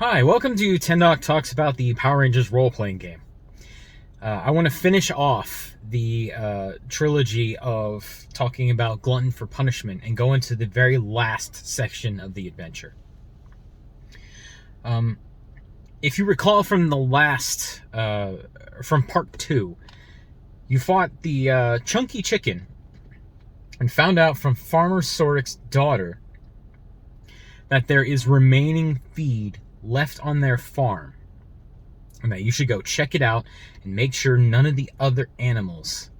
Hi, welcome to Tendoc Talks about the Power Rangers role-playing game. I want to finish off the trilogy of talking about Glutton for Punishment and go into the very last section of the adventure. If you recall from the last, from part 2, you fought the Chunky Chicken and found out from Farmer Sorik's daughter that there is remaining feed left on their farm, and that you should go check it out and make sure none of the other animals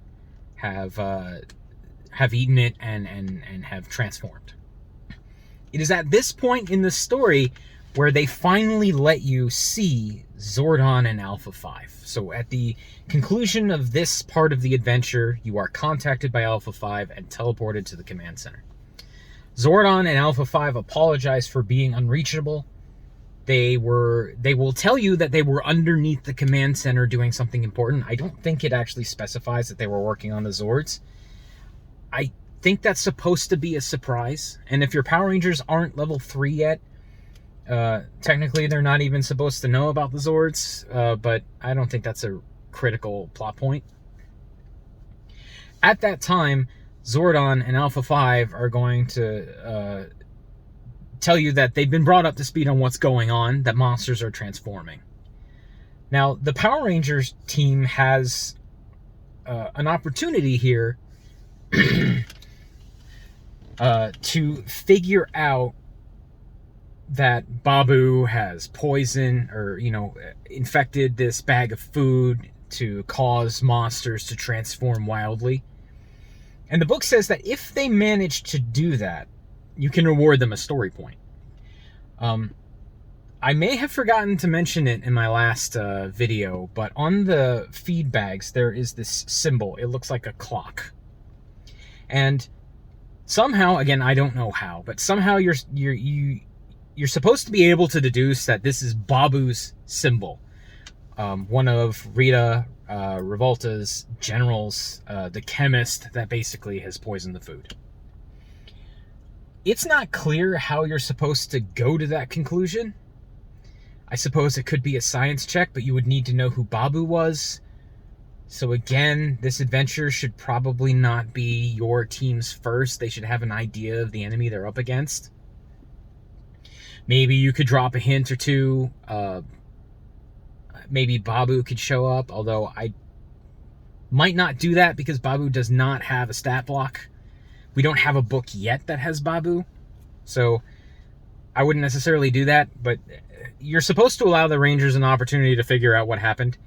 have eaten it and have transformed. It is at this point in the story where they finally let you see Zordon and Alpha 5. So at the conclusion of this part of the adventure, you are contacted by Alpha 5 and teleported to the command center. Zordon and Alpha 5 apologize for being unreachable. They will tell you that they were underneath the command center doing something important. I don't think it actually specifies that they were working on the Zords. I think that's supposed to be a surprise. And if your Power Rangers aren't level 3 yet, technically they're not even supposed to know about the Zords, but I don't think that's a critical plot point. At that time, Zordon and Alpha 5 are going to tell you that they've been brought up to speed on what's going on, that monsters are transforming. Now, the Power Rangers team has an opportunity here to figure out that Babu has poison or, infected this bag of food to cause monsters to transform wildly. And the book says that if they manage to do that, you can reward them a story point. I may have forgotten to mention it in my last video, but on the feed bags there is this symbol. It looks like a clock. And somehow, again, I don't know how, but somehow you're supposed to be able to deduce that this is Babu's symbol. One of Rita Revolta's generals, the chemist that basically has poisoned the food. It's not clear how you're supposed to go to that conclusion. I suppose it could be a science check, but you would need to know who Babu was. So again, this adventure should probably not be your team's first. They should have an idea of the enemy they're up against. Maybe you could drop a hint or two. Maybe Babu could show up, although I might not do that because Babu does not have a stat block. We don't have a book yet that has Babu, so I wouldn't necessarily do that, but you're supposed to allow the Rangers an opportunity to figure out what happened,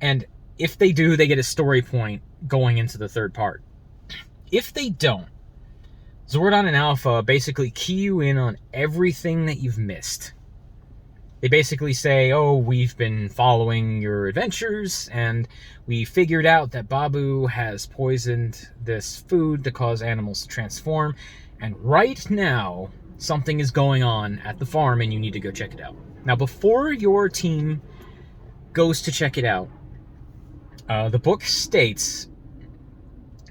and if they do, they get a story point going into the third part. If they don't, Zordon and Alpha basically key you in on everything that you've missed. They basically say, oh, we've been following your adventures, and we figured out that Babu has poisoned this food to cause animals to transform, and right now, something is going on at the farm, and you need to go check it out. Now, before your team goes to check it out, the book states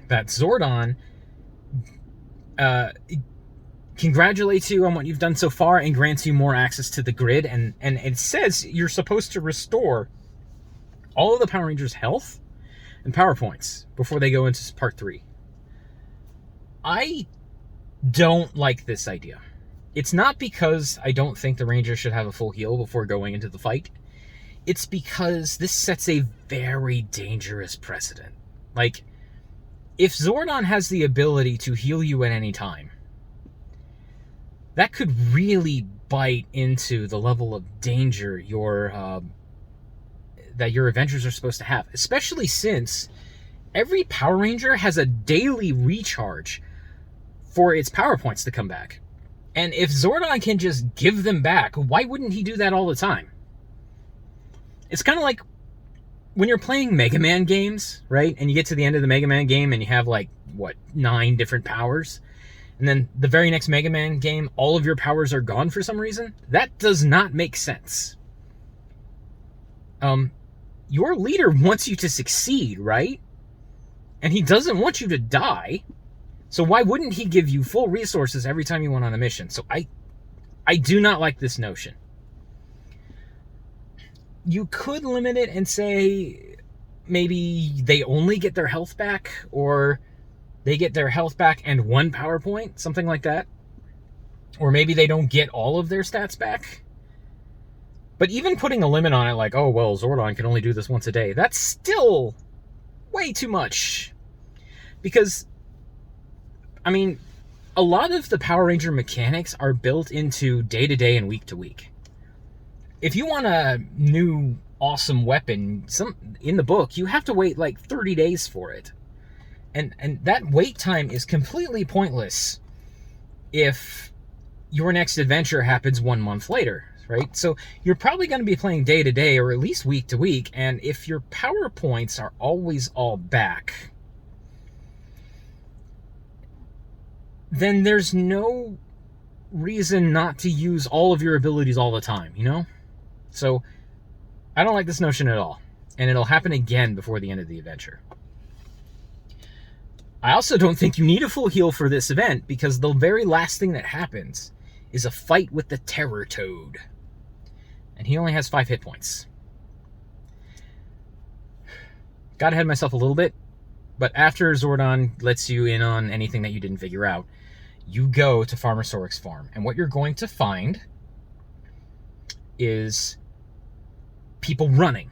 that Zordon congratulates you on what you've done so far and grants you more access to the grid, and it says you're supposed to restore all of the Power Rangers' health and power points before they go into part 3. I don't like this idea. It's not because I don't think the Rangers should have a full heal before going into the fight. It's because this sets a very dangerous precedent. Like, if Zordon has the ability to heal you at any time, that could really bite into the level of danger that your adventures are supposed to have, especially since every Power Ranger has a daily recharge for its power points to come back. And if Zordon can just give them back, why wouldn't he do that all the time? It's kind of like when you're playing Mega Man games, right? And you get to the end of the Mega Man game and you have 9 different powers. And then the very next Mega Man game, all of your powers are gone for some reason. That does not make sense. Your leader wants you to succeed, right? And he doesn't want you to die. So why wouldn't he give you full resources every time you went on a mission? So I do not like this notion. you could limit it and say maybe they only get their health back, or they get their health back and 1 power point, something like that. Or maybe they don't get all of their stats back. But even putting a limit on it, like, oh, well, Zordon can only do this once a day, that's still way too much. Because, I mean, a lot of the Power Ranger mechanics are built into day-to-day and week-to-week. If you want a new awesome weapon in the book, you have to wait like 30 days for it. And that wait time is completely pointless if your next adventure happens 1 month later, right? So you're probably going to be playing day to day or at least week to week, and if your power points are always all back, then there's no reason not to use all of your abilities all the time, you know? So I don't like this notion at all, and it'll happen again before the end of the adventure. I also don't think you need a full heal for this event, because the very last thing that happens is a fight with the Terror Toad. And he only has 5 hit points. Got ahead of myself a little bit, but after Zordon lets you in on anything that you didn't figure out, you go to Farmer Sorik's farm. And what you're going to find is people running.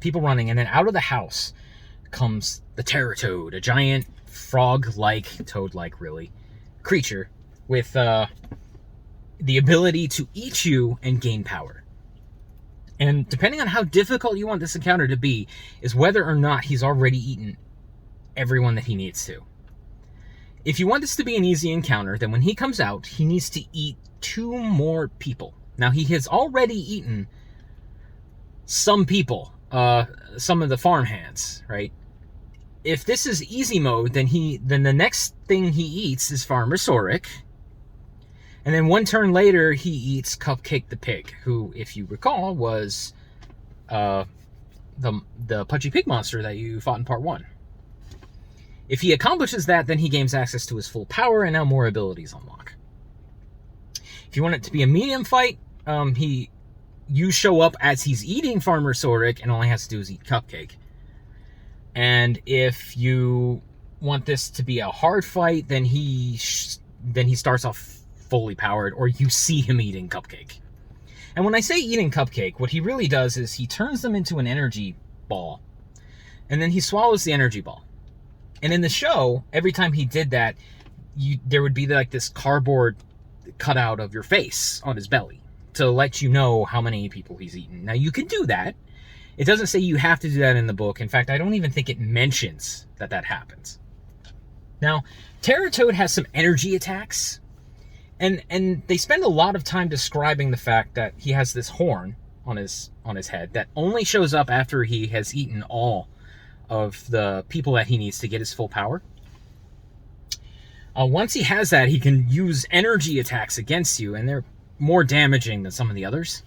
And then out of the house comes the Terror Toad, a giant frog-like, toad-like really, creature with the ability to eat you and gain power. And depending on how difficult you want this encounter to be is whether or not he's already eaten everyone that he needs to. If you want this to be an easy encounter, then when he comes out, he needs to eat 2 more people. Now, he has already eaten some people, some of the farmhands, right? If this is easy mode, then the next thing he eats is Farmer Sorik. And then 1 turn later, he eats Cupcake the Pig, who, if you recall, was the Pudgy Pig monster that you fought in part 1. If he accomplishes that, then he gains access to his full power, and now more abilities unlock. If you want it to be a medium fight, you show up as he's eating Farmer Sorik, and all he has to do is eat Cupcake. And if you want this to be a hard fight, then he starts off fully powered, or you see him eating Cupcake. And when I say eating Cupcake, what he really does is he turns them into an energy ball, and then he swallows the energy ball. And in the show, every time he did that, there would be like this cardboard cutout of your face on his belly to let you know how many people he's eaten. Now, you can do that. It doesn't say you have to do that in the book. In fact, I don't even think it mentions that happens. Now, Terror Toad has some energy attacks, and they spend a lot of time describing the fact that he has this horn on his head that only shows up after he has eaten all of the people that he needs to get his full power. Once he has that, he can use energy attacks against you, and they're more damaging than some of the others.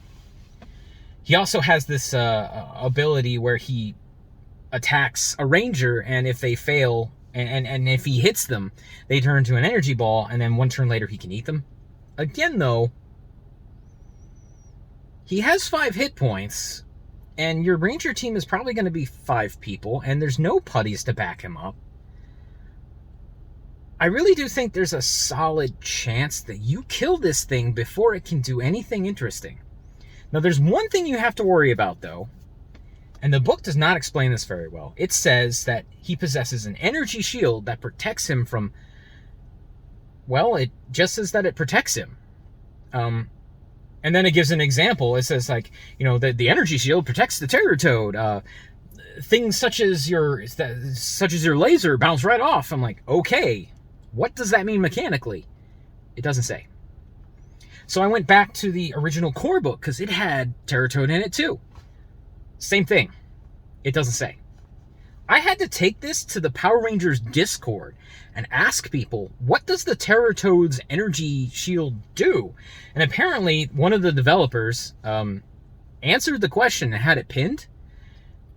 He also has this ability where he attacks a ranger, and if they fail, and if he hits them, they turn into an energy ball, and then 1 turn later he can eat them. Again, though, he has 5 hit points, and your ranger team is probably going to be 5 people, and there's no putties to back him up. I really do think there's a solid chance that you kill this thing before it can do anything interesting. Now, there's one thing you have to worry about, though, and the book does not explain this very well. It says that he possesses an energy shield that protects him from... Well, it just says that it protects him. And then it gives an example. It says, like, you know, the energy shield protects the Terror Toad. Things such as your laser bounce right off. I'm like, okay, what does that mean mechanically? It doesn't say. So I went back to the original core book, because it had Terror Toad in it too. Same thing. It doesn't say. I had to take this to the Power Rangers Discord and ask people, what does the Terror Toad's energy shield do? And apparently, one of the developers answered the question and had it pinned.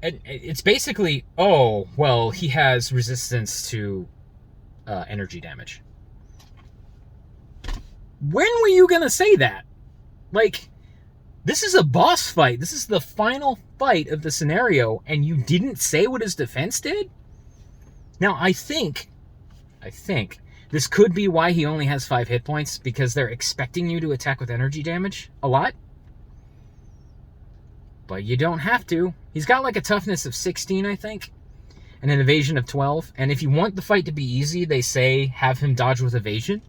And it's basically, oh, well, he has resistance to energy damage. When were you going to say that? Like, This is a boss fight. This is the final fight of the scenario, and you didn't say what his defense did? Now, I think this could be why he only has 5 hit points, because they're expecting you to attack with energy damage a lot. But you don't have to. He's got like a toughness of 16, I think, and an evasion of 12. And if you want the fight to be easy, they say have him dodge with evasion.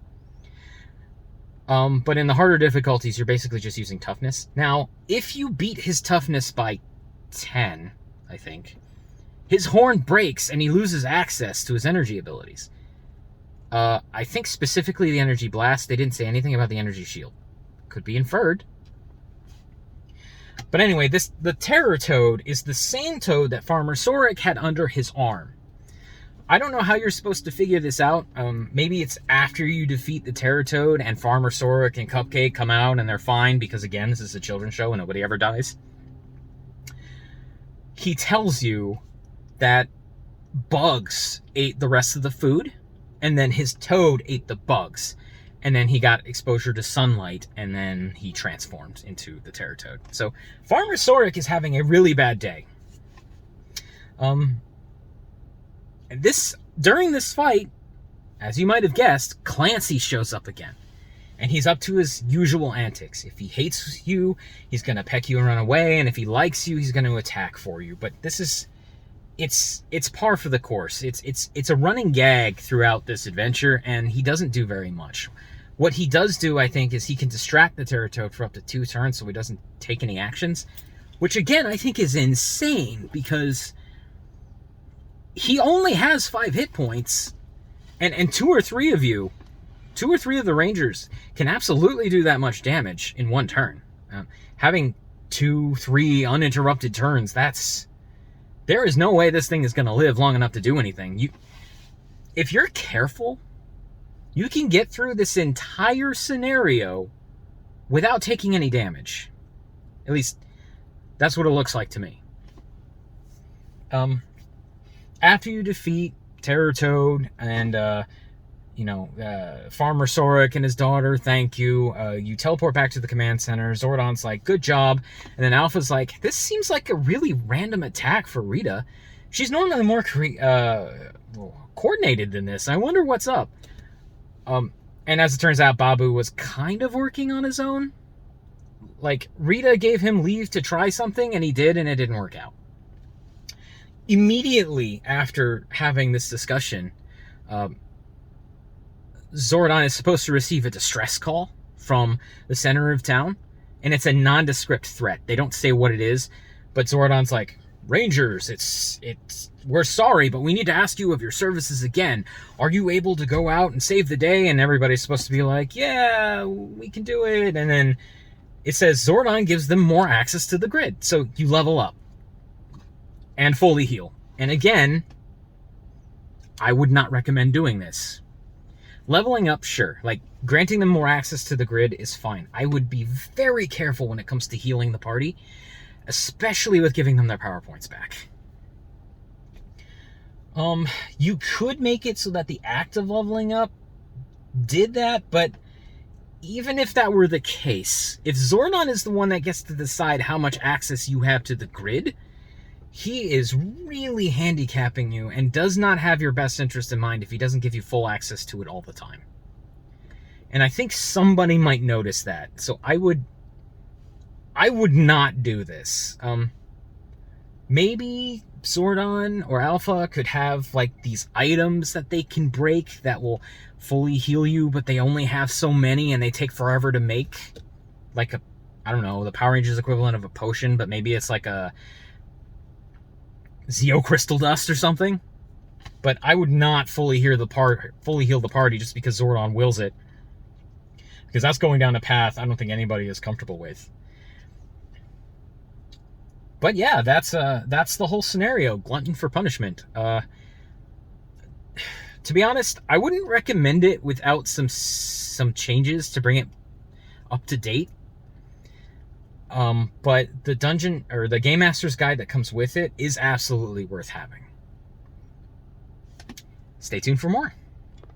But in the harder difficulties, you're basically just using toughness. Now, if you beat his toughness by 10, I think, his horn breaks and he loses access to his energy abilities. I think specifically the energy blast. They didn't say anything about the energy shield. Could be inferred. But anyway, the Terror Toad is the same toad that Farmer Soric had under his arm. I don't know how you're supposed to figure this out. Maybe it's after you defeat the Terror Toad and Farmer Soric and Cupcake come out and they're fine because, again, this is a children's show and nobody ever dies. He tells you that bugs ate the rest of the food, and then his toad ate the bugs. And then he got exposure to sunlight, and then he transformed into the Terror Toad. So Farmer Soric is having a really bad day. During this fight, as you might have guessed, Clancy shows up again. And he's up to his usual antics. If he hates you, he's going to peck you and run away. And if he likes you, he's going to attack for you. But this is... It's par for the course. It's a running gag throughout this adventure, and he doesn't do very much. What he does do, I think, is he can distract the Terror Toad for up to 2 turns so he doesn't take any actions, which, again, I think is insane, because he only has 5 hit points, and 2 or 3 of the Rangers can absolutely do that much damage in 1 turn. Having 2, 3 uninterrupted turns, there is no way this thing is going to live long enough to do anything. If you're careful, you can get through this entire scenario without taking any damage. At least, that's what it looks like to me. After you defeat Terror Toad and, Farmer Soric and his daughter, thank you. You teleport back to the command center. Zordon's like, good job. And then Alpha's like, this seems like a really random attack for Rita. She's normally more coordinated than this. I wonder what's up. And as it turns out, Babu was kind of working on his own. Like, Rita gave him leave to try something, and he did, and it didn't work out. Immediately after having this discussion, Zordon is supposed to receive a distress call from the center of town, and it's a nondescript threat. They don't say what it is, but Zordon's like, Rangers, we're sorry, but we need to ask you of your services again. Are you able to go out and save the day? And everybody's supposed to be like, yeah, we can do it. And then it says Zordon gives them more access to the grid, so you level up and fully heal. And again, I would not recommend doing this. Leveling up, sure. Like, granting them more access to the grid is fine. I would be very careful when it comes to healing the party, especially with giving them their power points back. You could make it so that the act of leveling up did that, but even if that were the case, if Zordon is the one that gets to decide how much access you have to the grid, he is really handicapping you and does not have your best interest in mind if he doesn't give you full access to it all the time. And I think somebody might notice that. So I would not do this. Maybe Zordon or Alpha could have like these items that they can break that will fully heal you, but they only have so many and they take forever to make. Like I don't know, the Power Rangers equivalent of a potion, but maybe it's like a Zeo Crystal Dust or something. But I would not fully heal the party just because Zordon wills it, because that's going down a path I don't think anybody is comfortable with. But yeah, that's the whole scenario. Glutton for punishment. To be honest, I wouldn't recommend it without some changes to bring it up to date. But the dungeon or the Game Master's Guide that comes with it is absolutely worth having. Stay tuned for more.